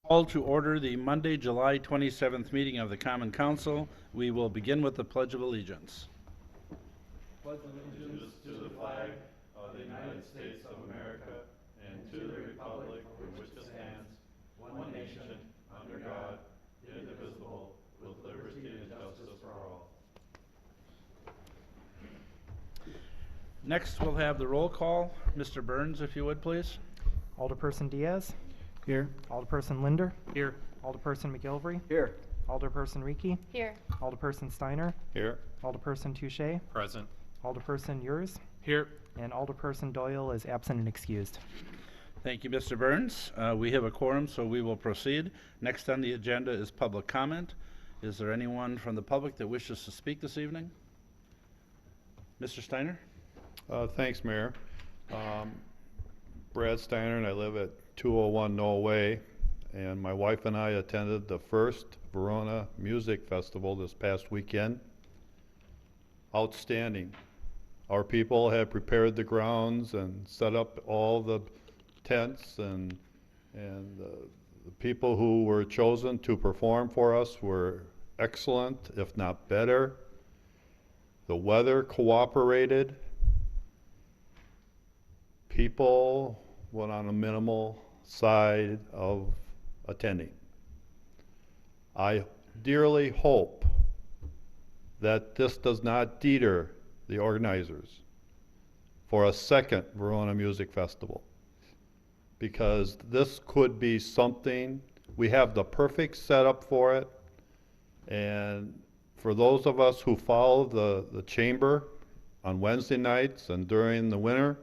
Call to order the Monday, July 27th meeting of the Common Council. We will begin with the Pledge of Allegiance. Pledge allegiance to the flag of the United States of America and to the republic for which it stands, one nation, under God, indivisible, with liberty and justice for all. Next, we'll have the roll call. Mr. Burns, if you would, please. Alderperson Diaz. Here. Alderperson Linder. Here. Alderperson McGilvery. Here. Alderperson Reekie. Here. Alderperson Steiner. Here. Alderperson Touche. Present. Alderperson Yurs. Here. And Alderperson Doyle is absent and excused. Thank you, Mr. Burns. We have a quorum, so we will proceed. Next on the agenda is public comment. Is there anyone from the public that wishes to speak this evening? Mr. Steiner? Thanks, Mayor. Brad Steiner, and I live at 201 Knoll Way, and my wife and I attended the first Verona Music Festival this past weekend. Outstanding. Our people had prepared the grounds and set up all the tents, and the people who were chosen to perform for us were excellent, if not better. The weather cooperated. People went on a minimal side of attending. I dearly hope that this does not deter the organizers for a second Verona Music Festival, because this could be something. We have the perfect setup for it, and for those of us who follow the chamber on Wednesday nights and during the winter,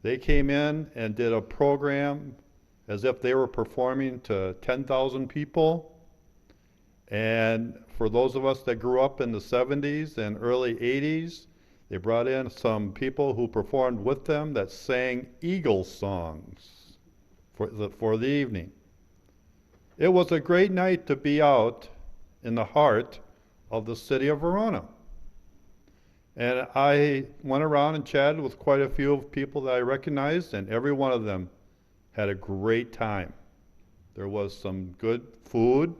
they came in and did a program as if they were performing to 10,000 people. And for those of us that grew up in the 70s and early 80s, they brought in some people who performed with them that sang Eagles songs for the evening. It was a great night to be out in the heart of the city of Verona. And I went around and chatted with quite a few people that I recognized, and every one of them had a great time. There was some good food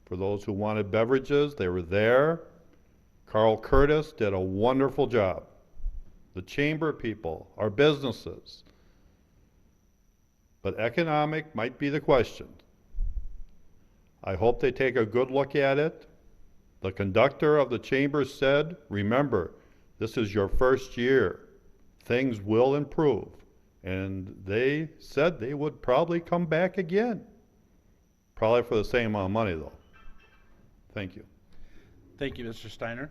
for those who wanted beverages. They were there. Carl Curtis did a wonderful job. The chamber people, our businesses. But economic might be the question. I hope they take a good look at it. The conductor of the chamber said, remember, this is your first year. Things will improve. And they said they would probably come back again. Probably for the same amount of money, though. Thank you. Thank you, Mr. Steiner.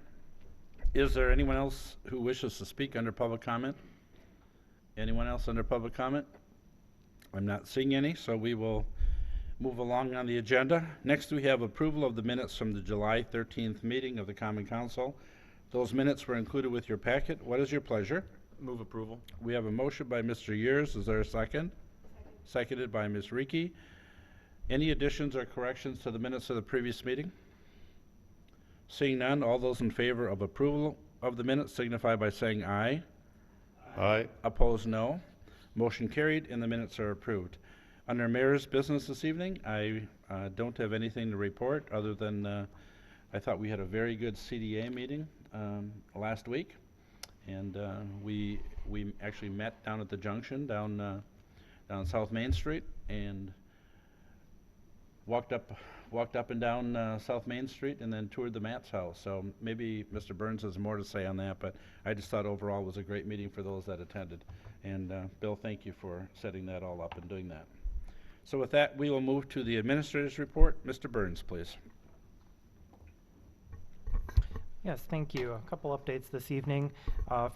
Is there anyone else who wishes to speak under public comment? Anyone else under public comment? I'm not seeing any, so we will move along on the agenda. Next, we have approval of the minutes from the July 13th meeting of the Common Council. Those minutes were included with your packet. What is your pleasure? Move approval. We have a motion by Mr. Yurs. Is there a second? Seconded by Ms. Reekie. Any additions or corrections to the minutes of the previous meeting? Seeing none, all those in favor of approval of the minutes signify by saying aye. Aye. Opposed, no. Motion carried and the minutes are approved. Under Mayor's business this evening, I don't have anything to report other than I thought we had a very good CDA meeting last week, and we actually met down at the junction down South Main Street and walked up and down South Main Street and then toured the Matt's house. So maybe Mr. Burns has more to say on that, but I just thought overall it was a great meeting for those that attended. And Bill, thank you for setting that all up and doing that. So with that, we will move to the administrator's report. Mr. Burns, please. Yes, thank you. A couple updates this evening.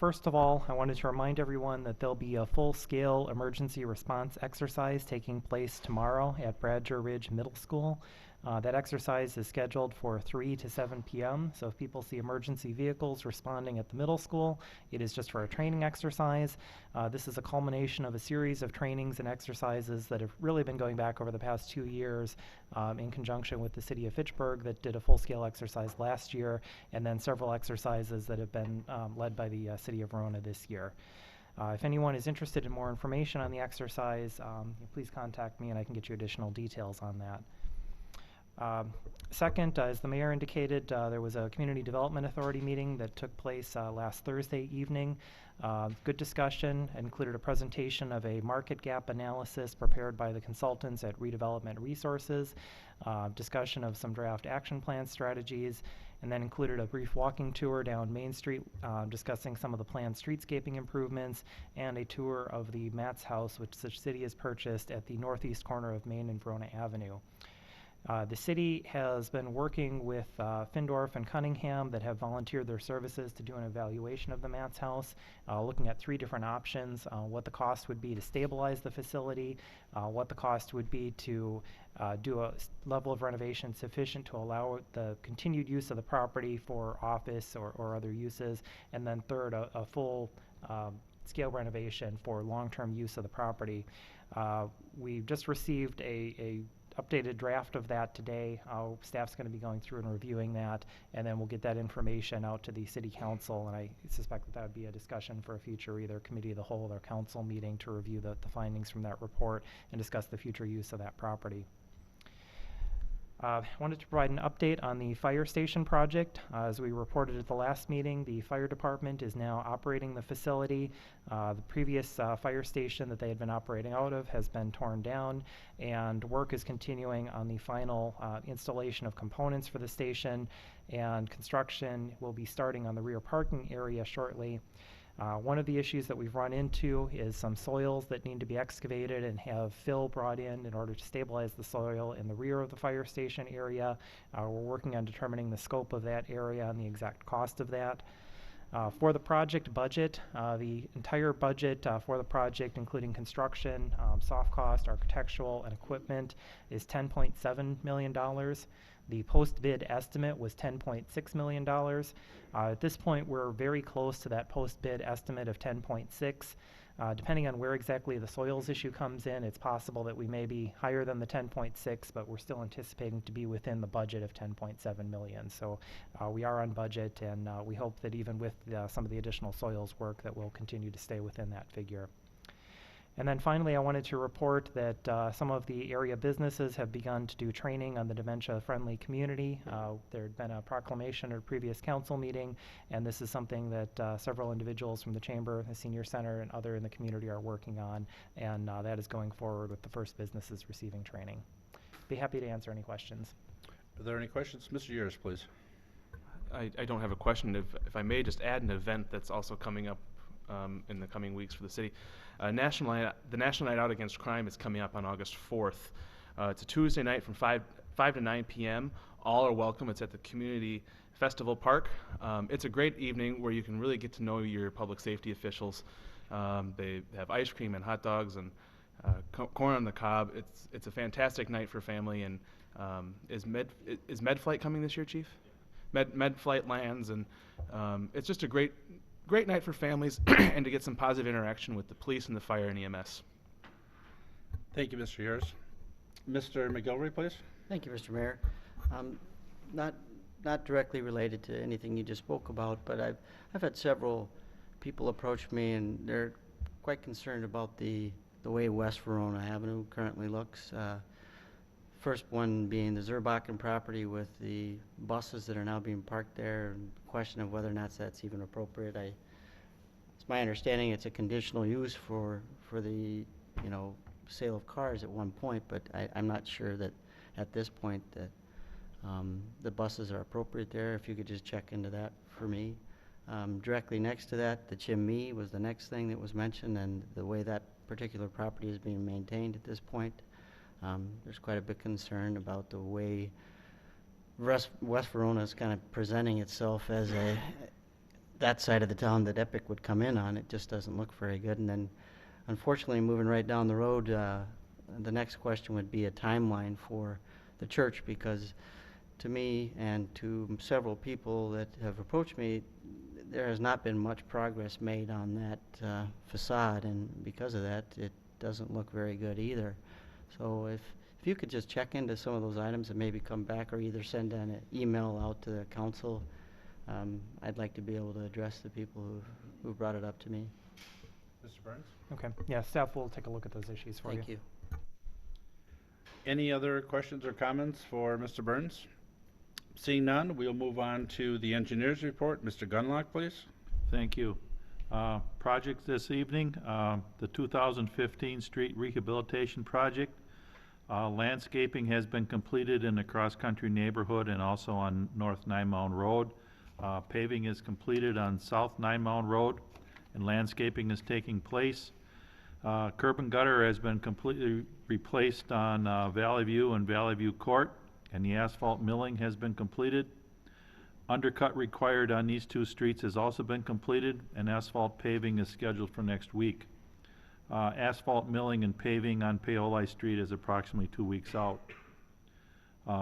First of all, I wanted to remind everyone that there'll be a full-scale emergency response exercise taking place tomorrow at Bradger Ridge Middle School. That exercise is scheduled for 3 to 7 p.m. So if people see emergency vehicles responding at the middle school, it is just for a training exercise. This is a culmination of a series of trainings and exercises that have really been going back over the past 2 years in conjunction with the city of Fitchburg that did a full-scale exercise last year, and then several exercises that have been led by the city of Verona this year. If anyone is interested in more information on the exercise, please contact me and I can get you additional details on that. Second, as the mayor indicated, there was a Community Development Authority meeting that took place last Thursday evening. Good discussion, included a presentation of a market gap analysis prepared by the consultants at Redevelopment Resources, discussion of some draft action plan strategies, and then included a brief walking tour down Main Street, discussing some of the planned streetscaping improvements, and a tour of the Matt's House, which the city has purchased at the northeast corner of Main and Verona Avenue. The city has been working with Findorf and Cunningham that have volunteered their services to do an evaluation of the Matt's House, looking at 3 different options, what the cost would be to stabilize the facility, what the cost would be to do a level of renovation sufficient to allow the continued use of the property for office or other uses, and then third, a full scale renovation for long-term use of the property. We've just received a updated draft of that today. Staff's going to be going through and reviewing that, and then we'll get that information out to the city council, and I suspect that would be a discussion for a future either committee of the whole or council meeting to review the findings from that report and discuss the future use of that property. I wanted to provide an update on the fire station project. As we reported at the last meeting, the fire department is now operating the facility. The previous fire station that they had been operating out of has been torn down, and work is continuing on the final installation of components for the station, and construction will be starting on the rear parking area shortly. One of the issues that we've run into is some soils that need to be excavated and have fill brought in order to stabilize the soil in the rear of the fire station area. We're working on determining the scope of that area and the exact cost of that. For the project budget, the entire budget for the project, including construction, soft cost, architectural, and equipment, is $10.7 million. The post-bid estimate was $10.6 million. At this point, we're very close to that post-bid estimate of 10.6. Depending on where exactly the soils issue comes in, it's possible that we may be higher than the 10.6, but we're still anticipating to be within the budget of 10.7 million. So we are on budget, and we hope that even with some of the additional soils work that we'll continue to stay within that figure. And then finally, I wanted to report that some of the area businesses have begun to do training on the dementia-friendly community. There had been a proclamation at a previous council meeting, and this is something that several individuals from the Chamber, the Senior Center, and other in the community are working on, and that is going forward with the first businesses receiving training. Be happy to answer any questions. Are there any questions? Mr. Years, please. I don't have a question. If I may just add an event that's also coming up in the coming weeks for the city. The National Night Out Against Crime is coming up on August 4th. It's a Tuesday night from 5 to 9 p.m. All are welcome. It's at the Community Festival Park. It's a great evening where you can really get to know your public safety officials. They have ice cream and hot dogs and corn on the cob. It's a fantastic night for family. And is MedFlight coming this year, Chief? MedFlight lands, and it's just a great night for families and to get some positive interaction with the police and the fire and EMS. Thank you, Mr. Years. Mr. McGilvery, please. Thank you, Mr. Mayor. Not directly related to anything you just spoke about, but I've had several people approach me, and they're quite concerned about the way West Verona Avenue currently looks. First one being the Zerbakken property with the buses that are now being parked there, and question of whether or not that's even appropriate. It's my understanding it's a conditional use for the sale of cars at one point, but I'm not sure that at this point that the buses are appropriate there. If you could just check into that for me. Directly next to that, the Chimney was the next thing that was mentioned, and the way that particular property is being maintained at this point. There's quite a bit of concern about the way West Verona is kind of presenting itself as that side of the town that Epic would come in on. It just doesn't look very good. And then, unfortunately, moving right down the road, the next question would be a timeline for the church, because to me and to several people that have approached me, there has not been much progress made on that facade, and because of that, it doesn't look very good either. So if you could just check into some of those items and maybe come back, or either send an email out to the council, I'd like to be able to address the people who brought it up to me. Mr. Burns? Okay, yeah, staff will take a look at those issues for you. Thank you. Any other questions or comments for Mr. Burns? Seeing none, we'll move on to the engineer's report. Mr. Gunlock, please. Thank you. Project this evening, the 2015 street rehabilitation project. Landscaping has been completed in the cross-country neighborhood and also on North Nine Mound Road. Paving is completed on South Nine Mound Road, and landscaping is taking place. Curb and gutter has been completely replaced on Valley View and Valley View Court, and the asphalt milling has been completed. Undercut required on these two streets has also been completed, and asphalt paving is scheduled for next week. Asphalt milling and paving on Paoli Street is approximately 2 weeks out.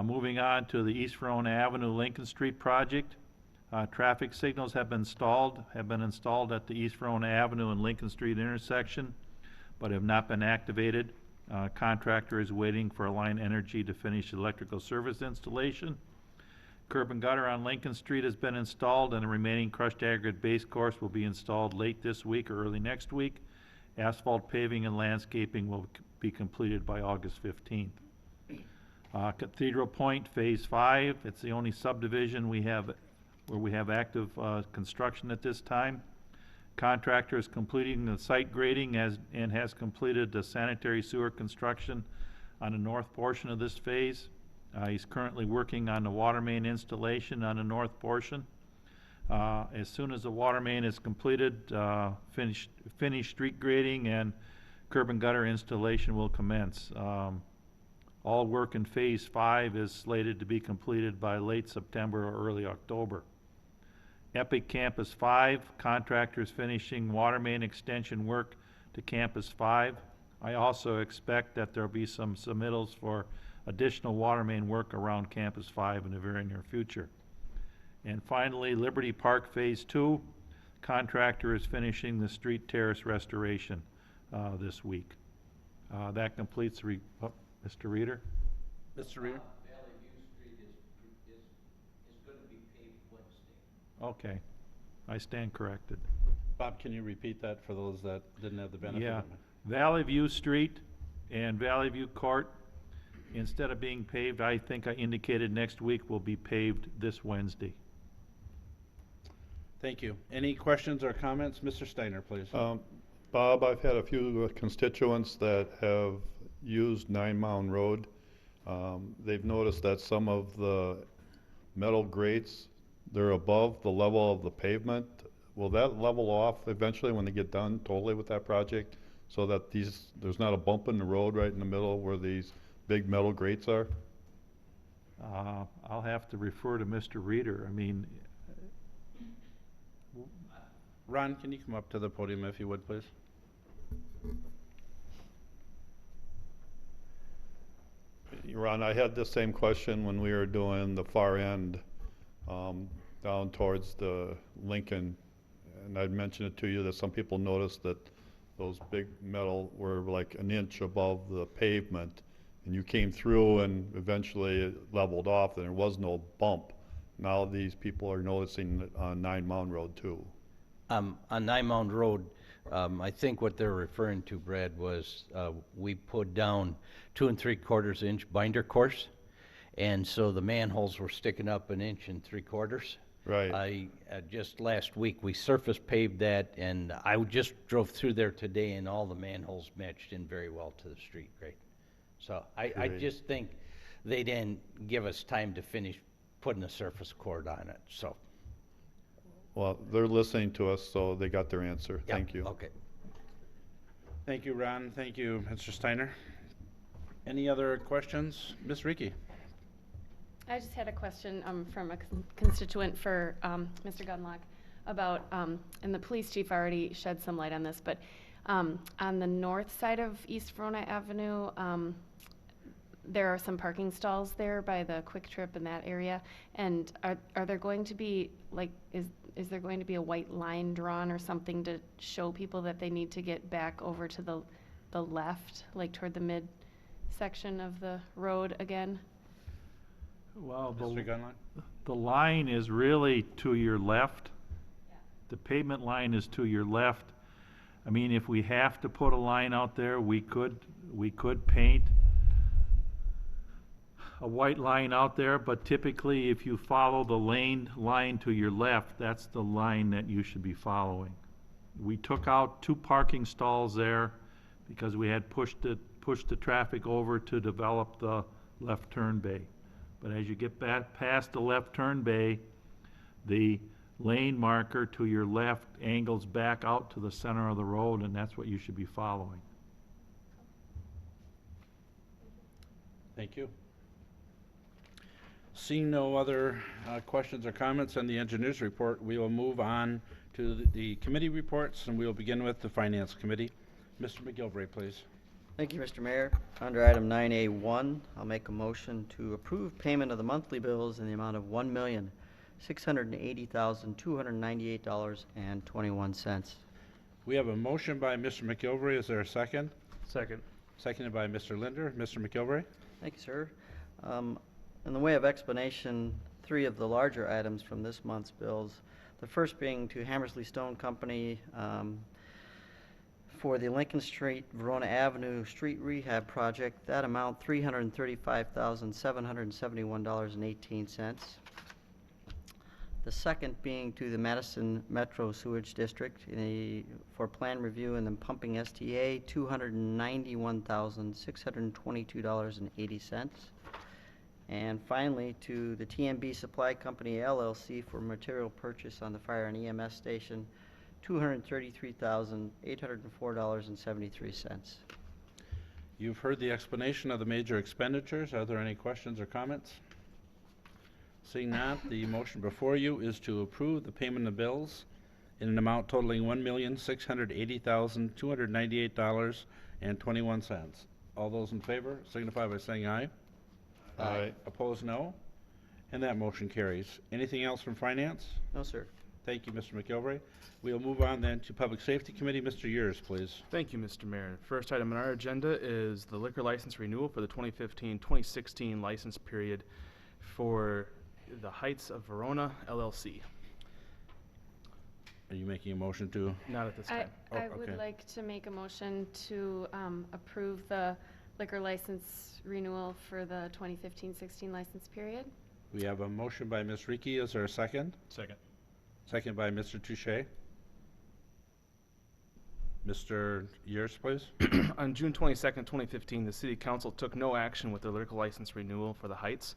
Moving on to the East Verona Avenue Lincoln Street project. Traffic signals have been installed at the East Verona Avenue and Lincoln Street intersection, but have not been activated. Contractor is waiting for Alliant Energy to finish electrical service installation. Curb and gutter on Lincoln Street has been installed, and the remaining crushed aggregate base course will be installed late this week or early next week. Asphalt paving and landscaping will be completed by August 15th. Cathedral Point Phase 5, it's the only subdivision where we have active construction at this time. Contractor is completing the site grading and has completed the sanitary sewer construction on the north portion of this phase. He's currently working on the water main installation on the north portion. As soon as the water main is completed, finished street grading and curb and gutter installation will commence. All work in Phase 5 is slated to be completed by late September or early October. Epic Campus 5, contractors finishing water main extension work to Campus 5. I also expect that there'll be some submittals for additional water main work around Campus 5 in the very near future. And finally, Liberty Park Phase 2, contractor is finishing the street terrace restoration this week. That completes Mr. Reader? Mr. Reader? Valley View Street is gonna be paved Wednesday. Okay, I stand corrected. Bob, can you repeat that for those that didn't have the benefit Yeah, of it? Valley View Street and Valley View Court, instead of being paved, I think I indicated next week, will be paved this Wednesday. Thank you. Any questions or comments? Mr. Steiner, please. Bob, I've had a few constituents that have used Nine Mound Road. They've noticed that some of the metal grates, they're above the level of the pavement. Will that level off eventually when they get done totally with that project, so that there's not a bump in the road right in the middle where these big metal grates are? I'll have to refer to Mr. Reader. I mean, Ron, can you come up to the podium if you would, please? Ron, I had the same question when we were doing the far end, down towards the Lincoln. And I'd mentioned it to you that some people noticed that those big metal were like an inch above the pavement. And you came through and eventually it leveled off and there was no bump. Now these people are noticing it on Nine Mound Road too. On Nine Mound Road, I think what they're referring to, Brad, was we put down 2 3/4 inch binder course, and so the manholes were sticking up 1 3/4 inches. Right. Just last week, we surface paved that, and I just drove through there today, and all the manholes matched in very well to the street grade. So I Great. just think they didn't give us time to finish putting a surface cord on it, so. Well, they're listening to us, so they got their answer. yeah, Thank you. Okay. Thank you, Ron. Thank you, Mr. Steiner. Any other questions? Ms. Reiki? I just had a question from a constituent for Mr. Gunlock about, and the police chief already shed some light on this, but on the north side of East Verona Avenue, there are some parking stalls there by the Quick Trip in that area. And are there going to be, like, is there going to be a white line drawn or something to show people that they need to get back over to the left, like toward the mid section of the road again? well, Mr. Gunlock? the line is really to your left. The pavement line is to your left. I mean, if we have to put a line out there, we could paint a white line out there, but typically if you follow the lane line to your left, that's the line that you should be following. We took out 2 parking stalls there because we had pushed the traffic over to develop the left turn bay. But as you get back past the left turn bay, the lane marker to your left angles back out to the center of the road, and that's what you should be following. Thank you. Seeing no other questions or comments on the engineer's report, we will move on to the committee reports, and we will begin with the Finance Committee. Mr. McGilvray, please. Thank you, Mr. Mayor. Under item 9A1, I'll make a motion to approve payment of the monthly bills in the amount of $1,680,298.21. We have a motion by Mr. McGilvray. Is there a second? Second. Seconded by Mr. Linder. Mr. McGilvray? Thank you, sir. In the way of explanation, 3 of the larger items from this month's bills, the first being to Hammersley Stone Company for the Lincoln Street, Verona Avenue Street Rehab Project. That amount, $335,771.18. The second being to the Madison Metro Sewage District for plan review and then pumping STA, $291,622.80. And finally, to the TMB Supply Company LLC for material purchase on the fire and EMS station, $233,804.73. You've heard the explanation of the major expenditures. Are there any questions or comments? Seeing none, the motion before you is to approve the payment of bills in an amount totaling $1,680,298.21. All those in favor signify by saying aye. Aye. Opposed, no. And that motion carries. Anything else from Finance? No, sir. Thank you, Mr. McGilvray. We'll move on then to Public Safety Committee. Mr. Yurs, please. Thank you, Mr. Mayor. First item on our agenda is the liquor license renewal for the 2015-2016 license period for the Heights of Verona LLC. Are you making a motion to? Not at this I, time. I okay. would like to make a motion to approve the liquor license renewal for the 2015-16 license period. We have a motion by Ms. Reekie. Is there a second? Second. Second by Mr. Touche. Mr. Yurs, please. On June 22nd, 2015, the City Council took no action with the liquor license renewal for the Heights.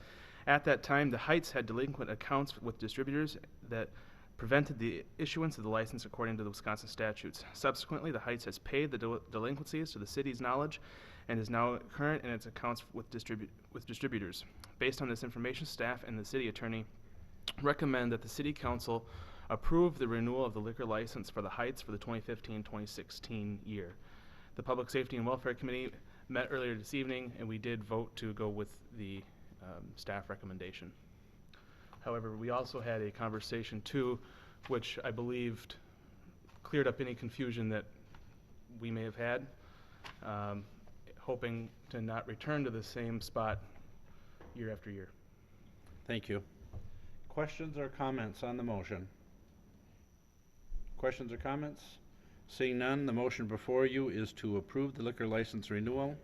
At that time, the Heights had delinquent accounts with distributors that prevented the issuance of the license according to the Wisconsin statutes. Subsequently, the Heights has paid the delinquencies to the city's knowledge and is now current in its accounts with distributors. Based on this information, staff and the city attorney recommend that the City Council approve the renewal of the liquor license for the Heights for the 2015-2016 year. The Public Safety and Welfare Committee met earlier this evening, and we did vote to go with the staff recommendation. However, we also had a conversation too, which I believed cleared up any confusion that we may have had, hoping to not return to the same spot year after year. Thank you. Questions or comments on the motion? Questions or comments? Seeing none, the motion before you is to approve the liquor license renewal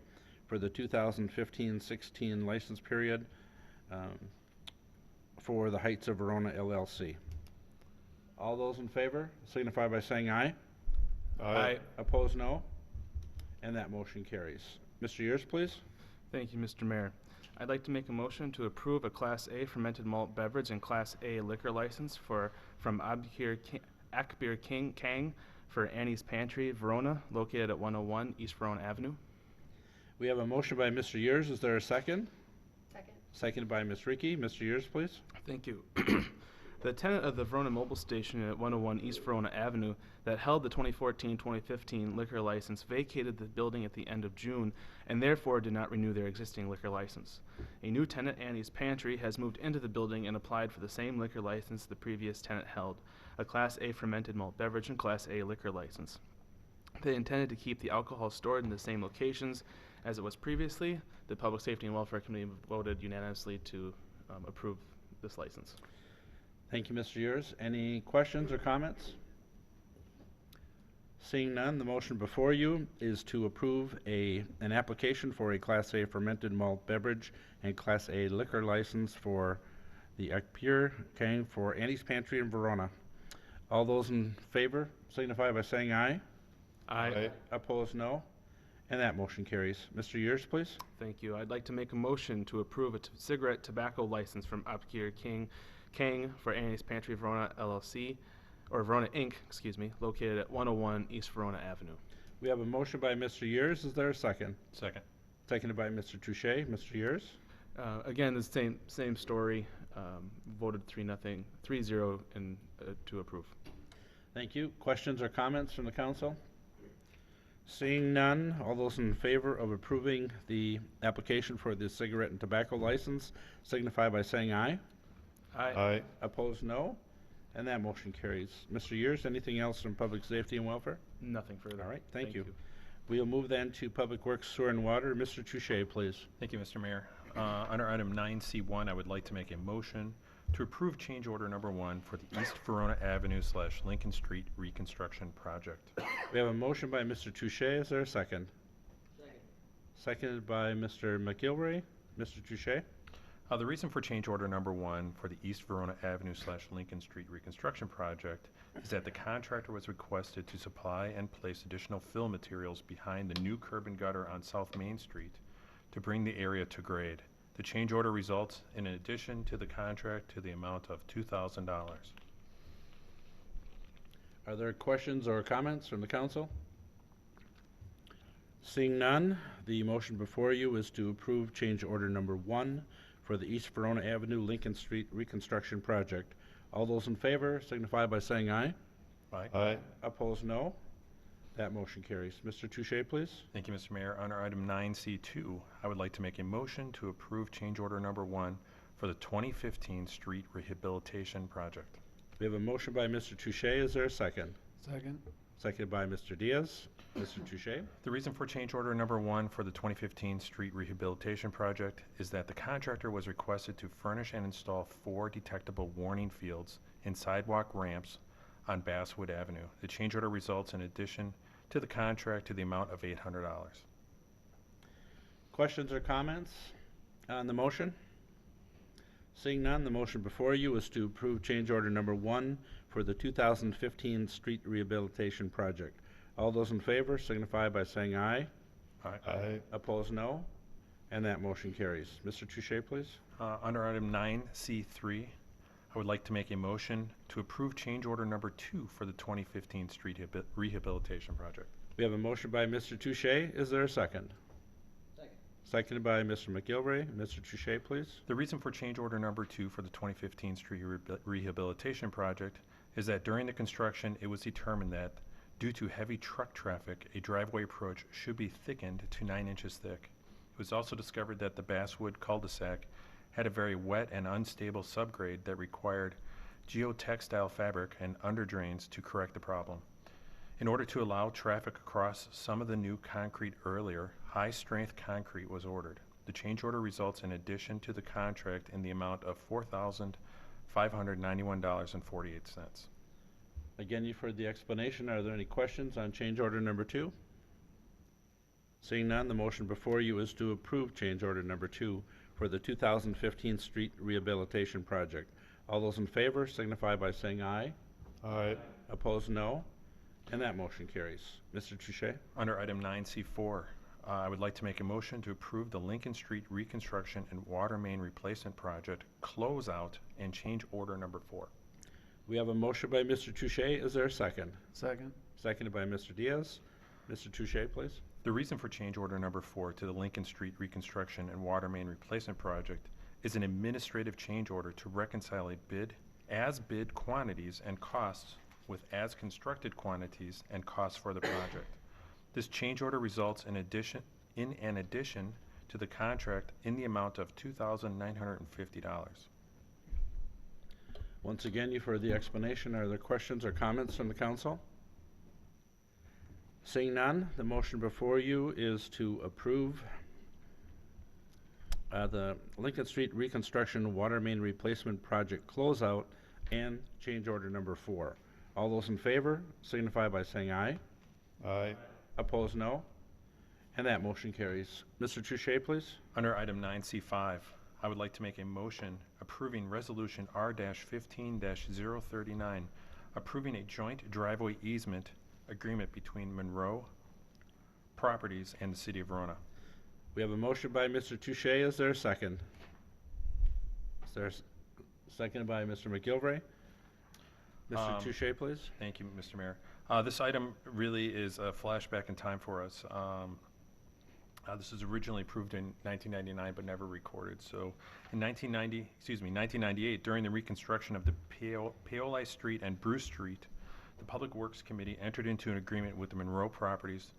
for the 2015-16 license period for the Heights of Verona LLC. All those in favor signify by saying aye. Aye. Opposed, no. And that motion carries. Mr. Yurs, please. Thank you, Mr. Mayor. I'd like to make a motion to approve a Class A fermented malt beverage and Class A liquor license from Akbir King Kang for Annie's Pantry, Verona, located at 101 East Verona Avenue. We have a motion by Mr. Yurs. Is there a second? Second. Seconded by Ms. Reekie. Mr. Yurs, please. Thank you. The tenant of the Verona Mobile Station at 101 East Verona Avenue that held the 2014-2015 liquor license vacated the building at the end of June and therefore did not renew their existing liquor license. A new tenant, Annie's Pantry, has moved into the building and applied for the same liquor license the previous tenant held, a Class A fermented malt beverage and Class A liquor license. They intended to keep the alcohol stored in the same locations as it was previously. The Public Safety and Welfare Committee voted unanimously to approve this license. Thank you, Mr. Yurs. Any questions or comments? Seeing none, the motion before you is to approve an application for a Class A fermented malt beverage and Class A liquor license for the Akpure Kang for Annie's Pantry in Verona. All those in favor signify by saying aye. Aye. Opposed, no. And that motion carries. Mr. Yers, please. Thank you. I'd like to make a motion to approve a cigarette tobacco license from Apkir Kang for Annie's Pantry Verona LLC, or Verona Inc., excuse me, located at 101 East Verona Avenue. We have a motion by Mr. Yers. Is there a second? Second. Seconded by Mr. Touche. Mr. Yers? Again, the same story. Voted 3-0 and to approve. Thank you. Questions or comments from the council? Seeing none, all those in favor of approving the application for the cigarette and tobacco license signify by saying aye. Aye. Opposed, no. And that motion carries. Mr. Yers, anything else from Public Safety and Welfare? Nothing further. All right, thank you. We'll move then to Public Works, Sewer and Water. Mr. Touche, please. Thank you, Mr. Mayor. Under item 9C1, I would like to make a motion to approve change order number 1 for the East Verona Avenue / Lincoln Street reconstruction project. We have a motion by Mr. Touche. Is there a second? Second. Seconded by Mr. McGilvray. Mr. Touche? The reason for change order number 1 for the East Verona Avenue / Lincoln Street reconstruction project is that the contractor was requested to supply and place additional fill materials behind the new curb and gutter on South Main Street to bring the area to grade. The change order results in an addition to the contract to the amount of $2,000. Are there questions or comments from the council? Seeing none, the motion before you is to approve change order number 1 for the East Verona Avenue Lincoln Street reconstruction project. All those in favor signify by saying aye. Aye. Opposed, no. That motion carries. Mr. Touche, please. Thank you, Mr. Mayor. Under item 9C2, I would like to make a motion to approve change order number 1 for the 2015 street rehabilitation project. We have a motion by Mr. Touche. Is there a second? Second. Seconded by Mr. Diaz. Mr. Touche? The reason for change order number 1 for the 2015 street rehabilitation project is that the contractor was requested to furnish and install 4 detectable warning fields and sidewalk ramps on Basswood Avenue. The change order results in addition to the contract to the amount of $800. Questions or comments on the motion? Seeing none, the motion before you is to approve change order number 1 for the 2015 street rehabilitation project. All those in favor signify by saying aye. Aye. Opposed, no. And that motion carries. Mr. Touche, please. Under item 9C3, I would like to make a motion to approve change order number 2 for the 2015 street rehabilitation project. We have a motion by Mr. Touche. Is there a second? Second. Seconded by Mr. McGilvray. Mr. Touche, please. The reason for change order number 2 for the 2015 street rehabilitation project is that during the construction, it was determined that due to heavy truck traffic, a driveway approach should be thickened to 9 inches thick. It was also discovered that the Basswood cul-de-sac had a very wet and unstable subgrade that required geotextile fabric and underdrains to correct the problem. In order to allow traffic across some of the new concrete earlier, high-strength concrete was ordered. The change order results in addition to the contract in the amount of $4,591.48. Again, you've heard the explanation. Are there any questions on change order number 2? Seeing none, the motion before you is to approve change order number 2 for the 2015 street rehabilitation project. All those in favor signify by saying aye. Aye. Opposed, no. And that motion carries. Mr. Touche? Under item 9C4, I would like to make a motion to approve the Lincoln Street reconstruction and water main replacement project closeout and change order number 4. We have a motion by Mr. Touche. Is there a second? Second. Seconded by Mr. Diaz. Mr. Touche, please. The reason for change order number 4 to the Lincoln Street reconstruction and water main replacement project is an administrative change order to reconcile a as-bid quantities and costs with as-constructed quantities and costs for the project. This change order results in an addition to the contract in the amount of $2,950. Once again, you've heard the explanation. Are there questions or comments from the council? Seeing none, the motion before you is to approve the Lincoln Street reconstruction water main replacement project closeout and change order number 4. All those in favor signify by saying aye. Aye. Opposed, no. And that motion carries. Mr. Touche, please. Under item 9C5, I would like to make a motion approving Resolution R-15-039, approving a joint driveway easement agreement between Monroe Properties and the City of Verona. We have a motion by Mr. Touche. Is there a second? Is there a second by Mr. McGilvray? Mr. Touche, please. Thank you, Mr. Mayor. This item really is a flashback in time for us. This was originally approved in 1999 but never recorded. So in 1998, during the reconstruction of the Paoli Street and Bruce Street, the Public Works Committee entered into an agreement with the Monroe Properties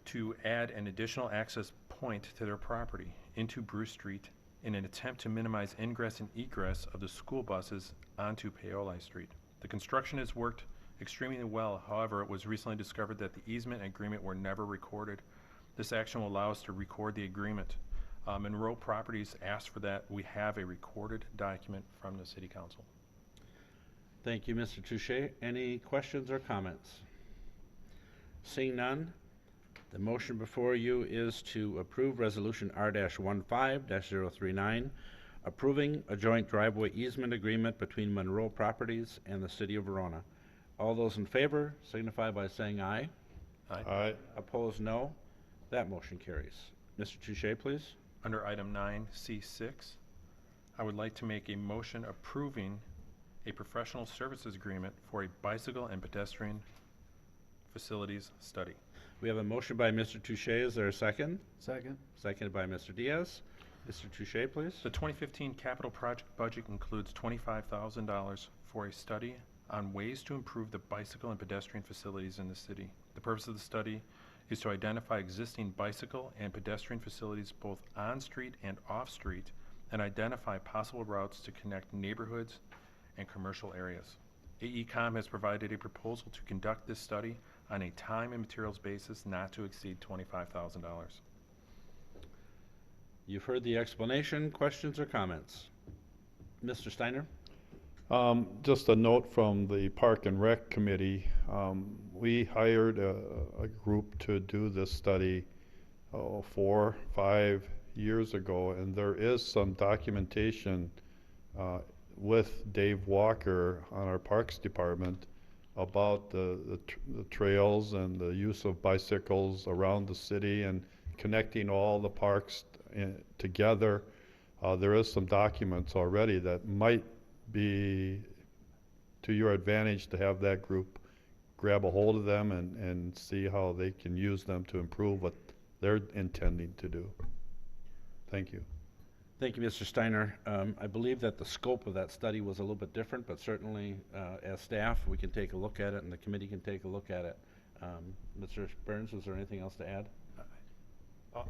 to add an additional access point to their property into Bruce Street in an attempt to minimize ingress and egress of the school buses onto Paoli Street. The construction has worked extremely well. However, it was recently discovered that the easement and agreement were never recorded. This action will allow us to record the agreement. Monroe Properties asked for that. We have a recorded document from the City Council. Thank you, Mr. Touche. Any questions or comments? Seeing none, the motion before you is to approve Resolution R-15-039, approving a joint driveway easement agreement between Monroe Properties and the City of Verona. All those in favor signify by saying aye. Aye. Opposed, no. That motion carries. Mr. Touche, please. Under item 9C6, I would like to make a motion approving a professional services agreement for a bicycle and pedestrian facilities study. We have a motion by Mr. Touche. Is there a second? Second. Seconded by Mr. Diaz. Mr. Touche, please. The 2015 capital project budget includes $25,000 for a study on ways to improve the bicycle and pedestrian facilities in the city. The purpose of the study is to identify existing bicycle and pedestrian facilities both on-street and off-street and identify possible routes to connect neighborhoods and commercial areas. AECom has provided a proposal to conduct this study on a time and materials basis not to exceed $25,000. You've heard the explanation. Questions or comments? Mr. Steiner? Just a note from the Park and Rec Committee. We hired a group to do this study 4 or 5 years ago, and there is some documentation with Dave Walker on our Parks Department about the trails and the use of bicycles around the city and connecting all the parks together. There is some documents already that might be to your advantage to have that group grab a hold of them and see how they can use them to improve what they're intending to do. Thank you. Thank you, Mr. Steiner. I believe that the scope of that study was a little bit different, but certainly as staff, we can take a look at it and the committee can take a look at it. Mr. Burns, was there anything else to add?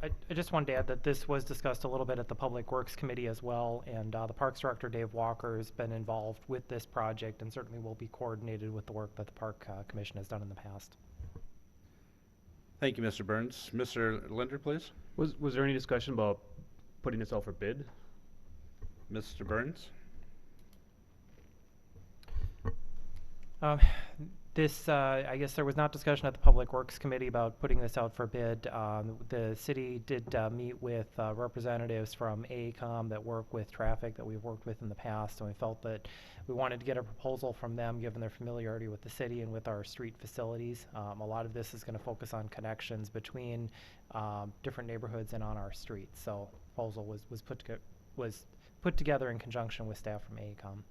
I just wanted to add that this was discussed a little bit at the Public Works Committee as well, and the Parks Director, Dave Walker, has been involved with this project and certainly will be coordinated with the work that the Park Commission has done in the past. Thank you, Mr. Burns. Mr. Linder, please. Was there any discussion about putting this out for bid? Mr. Burns? I guess there was not discussion at the Public Works Committee about putting this out for bid. The city did meet with representatives from AECom that work with traffic that we've worked with in the past, and we felt that we wanted to get a proposal from them given their familiarity with the city and with our street facilities. A lot of this is going to focus on connections between different neighborhoods and on our streets. So proposal was put together in conjunction with staff from AECom.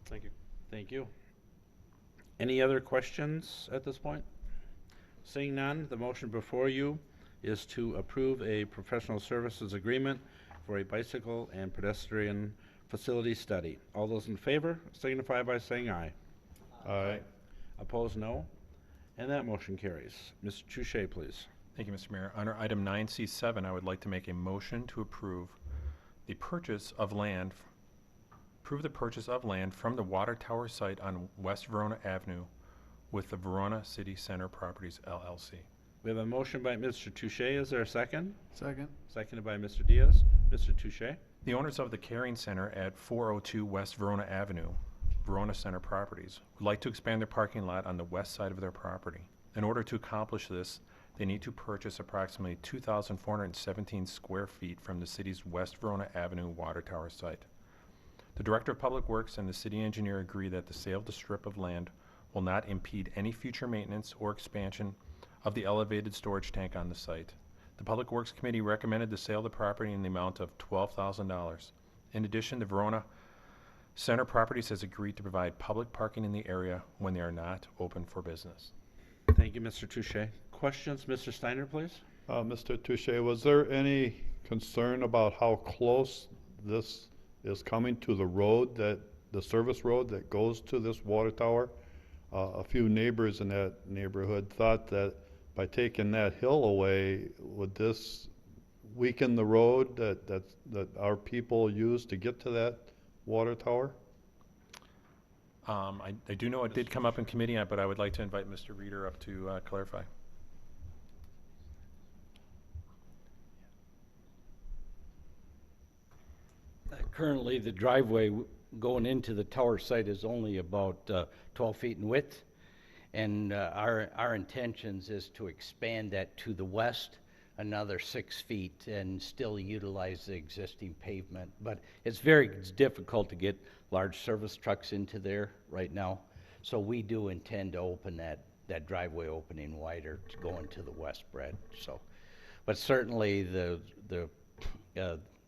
Thank you. Thank you. Any other questions at this point? Seeing none, the motion before you is to approve a professional services agreement for a bicycle and pedestrian facility study. All those in favor signify by saying aye. Aye. Opposed, no. And that motion carries. Mr. Touche, please. Thank you, Mr. Mayor. Under item 9C7, I would like to make a motion to approve the purchase of land from the water tower site on West Verona Avenue with the Verona City Center Properties, LLC. We have a motion by Mr. Touche. Is there a second? Second. Seconded by Mr. Diaz. Mr. Touche? The owners of the Caring Center at 402 West Verona Avenue Verona Center Properties would like to expand their parking lot on the west side of their property. In order to accomplish this, they need to purchase approximately 2,417 square feet from the city's West Verona Avenue water tower site. The Director of Public Works and the city engineer agree that the sale of the strip of land will not impede any future maintenance or expansion of the elevated storage tank on the site. The Public Works Committee recommended the sale of the property in the amount of $12,000. In addition, the Verona Center Properties has agreed to provide public parking in the area when they are not open for business. Thank you, Mr. Touche. Questions, Mr. Steiner, please? Mr. Touche, was there any concern about how close this is coming to the road, the service road that goes to this water tower? A few neighbors in that neighborhood thought that by taking that hill away, would this weaken the road that our people use to get to that water tower? I do know it did come up in committee, but I would like to invite Mr. Reeder up to clarify. Currently, the driveway going into the tower site is only about 12 feet in width. And our intentions is to expand that to the west another 6 feet and still utilize the existing pavement. But it's difficult to get large service trucks into there right now. So we do intend to open that driveway opening wider to go into the west, Brad. So, but certainly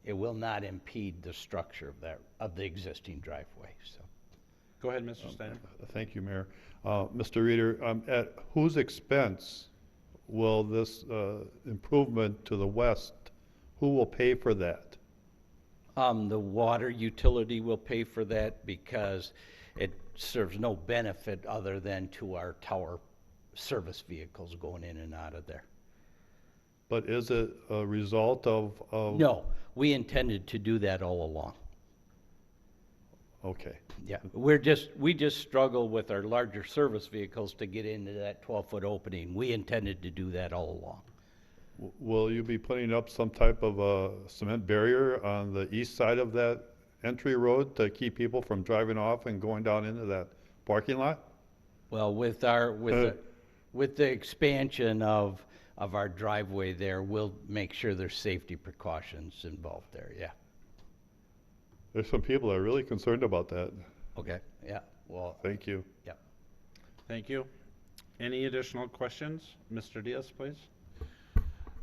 it will not impede the structure of the existing driveway. So. Go ahead, Mr. Steiner. Thank you, Mayor. Mr. Reeder, at whose expense will this improvement to the west, who will pay for that? The water utility will pay for that because it serves no benefit other than to our tower service vehicles going in and out of there. But is it a result of? No, we intended to do that all along. Okay. Yeah, we just struggle with our larger service vehicles to get into that 12-foot opening. We intended to do that all along. Will you be putting up some type of a cement barrier on the east side of that entry road to keep people from driving off and going down into that parking lot? Well, with the expansion of our driveway there, we'll make sure there's safety precautions involved there, yeah. There's some people that are really concerned about that. Okay, yeah, well, Thank you. yeah. Thank you. Any additional questions? Mr. Diaz, please.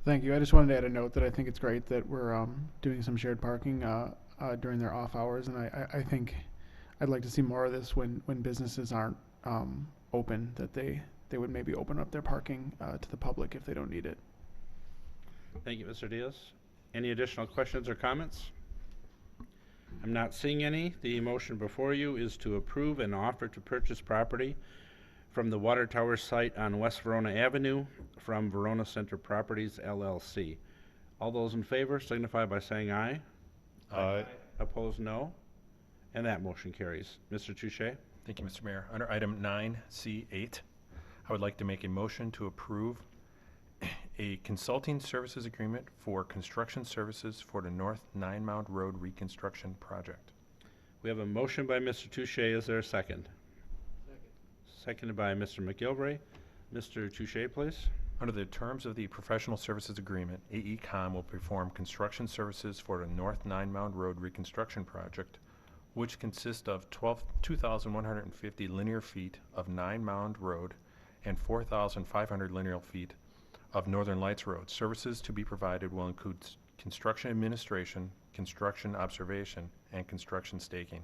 Thank you. I just wanted to add a note that I think it's great that we're doing some shared parking during their off hours, and I think I'd like to see more of this when businesses aren't open, that they would maybe open up their parking to the public if they don't need it. Thank you, Mr. Diaz. Any additional questions or comments? I'm not seeing any. The motion before you is to approve an offer to purchase property from the water tower site on West Verona Avenue from Verona Center Properties, LLC. All those in favor signify by saying aye. Aye. Opposed, no. And that motion carries. Mr. Touche? Thank you, Mr. Mayor. Under item 9C8, I would like to make a motion to approve a consulting services agreement for construction services for the North Nine Mound Road reconstruction project. We have a motion by Mr. Touche. Is there a second? Seconded by Mr. McGilvray. Mr. Touche, please. Under the terms of the professional services agreement, AECom will perform construction services for the North Nine Mound Road reconstruction project, which consists of 2,150 linear feet of Nine Mound Road and 4,500 linear feet of Northern Lights Road. Services to be provided will include construction administration, construction observation, and construction staking.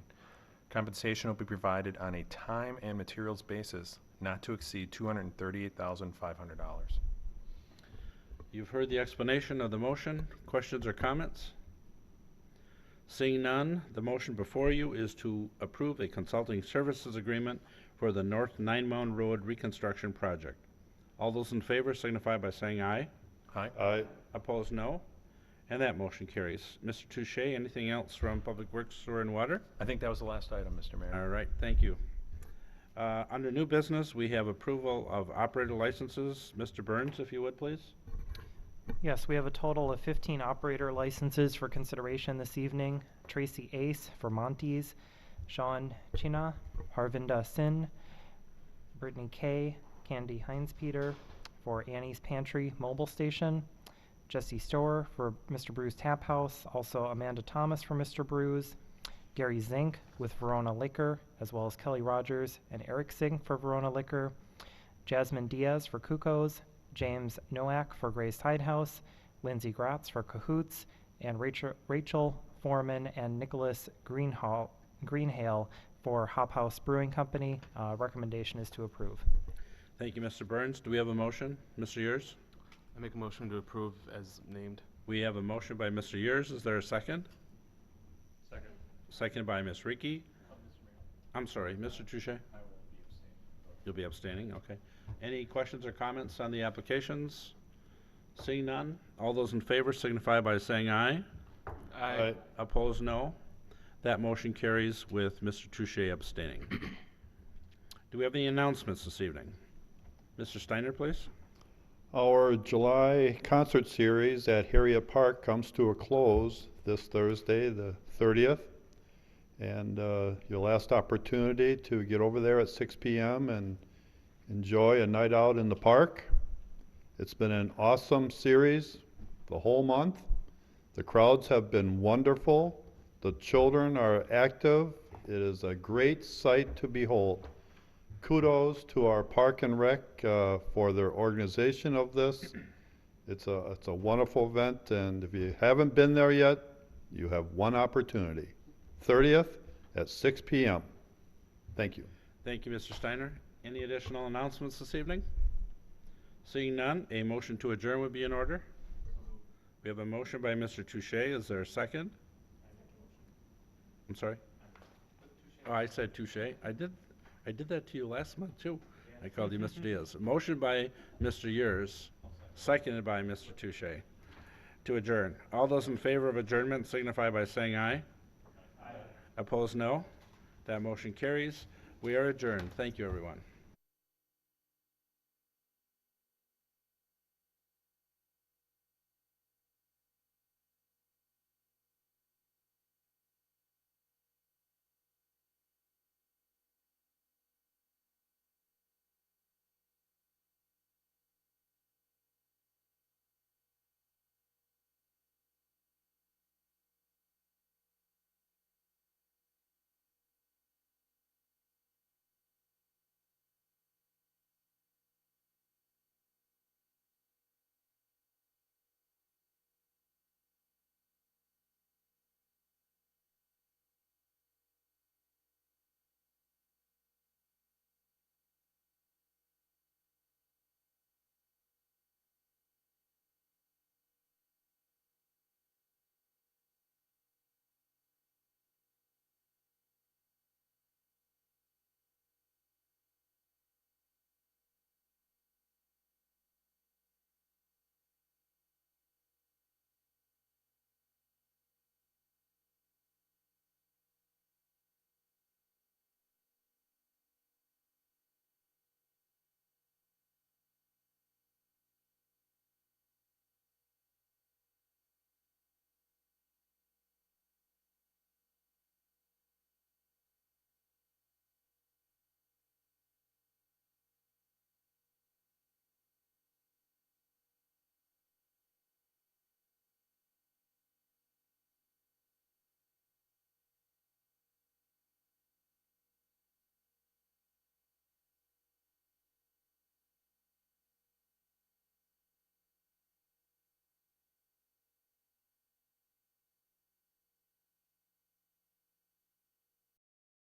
Compensation will be provided on a time and materials basis not to exceed $238,500. You've heard the explanation of the motion. Questions or comments? Seeing none, the motion before you is to approve a consulting services agreement for the North Nine Mound Road reconstruction project. All those in favor signify by saying aye. Aye. Aye. Opposed, no. And that motion carries. Mr. Touche, anything else from Public Works, Sewer, and Water? I think that was the last item, Mr. Mayor. All right, thank you. Under new business, we have approval of operator licenses. Mr. Burns, if you would, please. Yes, we have a total of 15 operator licenses for consideration this evening. Tracy Ace for Monty's, Sean China, Harvinda Sin, Brittany Kay, Candy Heinz-Peter for Annie's Pantry Mobile Station, Jesse Storer for Mr. Brews Tap House, also Amanda Thomas for Mr. Brews, Gary Zink with Verona Liquor, as well as Kelly Rogers and Eric Singh for Verona Liquor, Jasmine Diaz for Kuko's, James Noack for Gray's Tide House, Lindsay Gratz for Cahoots, and Rachel Foreman and Nicholas Greenhale for Hop House Brewing Company. Recommendation is to approve. Thank you, Mr. Burns. Do we have a motion? Mr. Yurs? I make a motion to approve as named. We have a motion by Mr. Yurs. Is there a second? Second. Seconded by Ms. Reekie. I'm sorry, Mr. Touche? You'll be abstaining, okay. Any questions or comments on the applications? Seeing none, all those in favor signify by saying aye. Aye. Opposed, no. That motion carries with Mr. Touche abstaining. Do we have any announcements this evening? Mr. Steiner, please. Our July concert series at Harriet Park comes to a close this Thursday, the 30th. And your last opportunity to get over there at 6 p.m. and enjoy a night out in the park. It's been an awesome series the whole month. The crowds have been wonderful. The children are active. It is a great sight to behold. Kudos to our Park and Rec for their organization of this. It's a wonderful event, and if you haven't been there yet, you have one opportunity. 30th at 6 p.m. Thank you. Thank you, Mr. Steiner. Any additional announcements this evening? Seeing none, a motion to adjourn would be in order. We have a motion by Mr. Touche. Is there a second? I'm sorry? Oh, I said Touche. I did that to you last month, too. I called you Mr. Diaz. Motion by Mr. Yurs, seconded by Mr. Touche to adjourn. All those in favor of adjournment signify by saying aye. Opposed, no. That motion carries. We are adjourned. Thank you, everyone.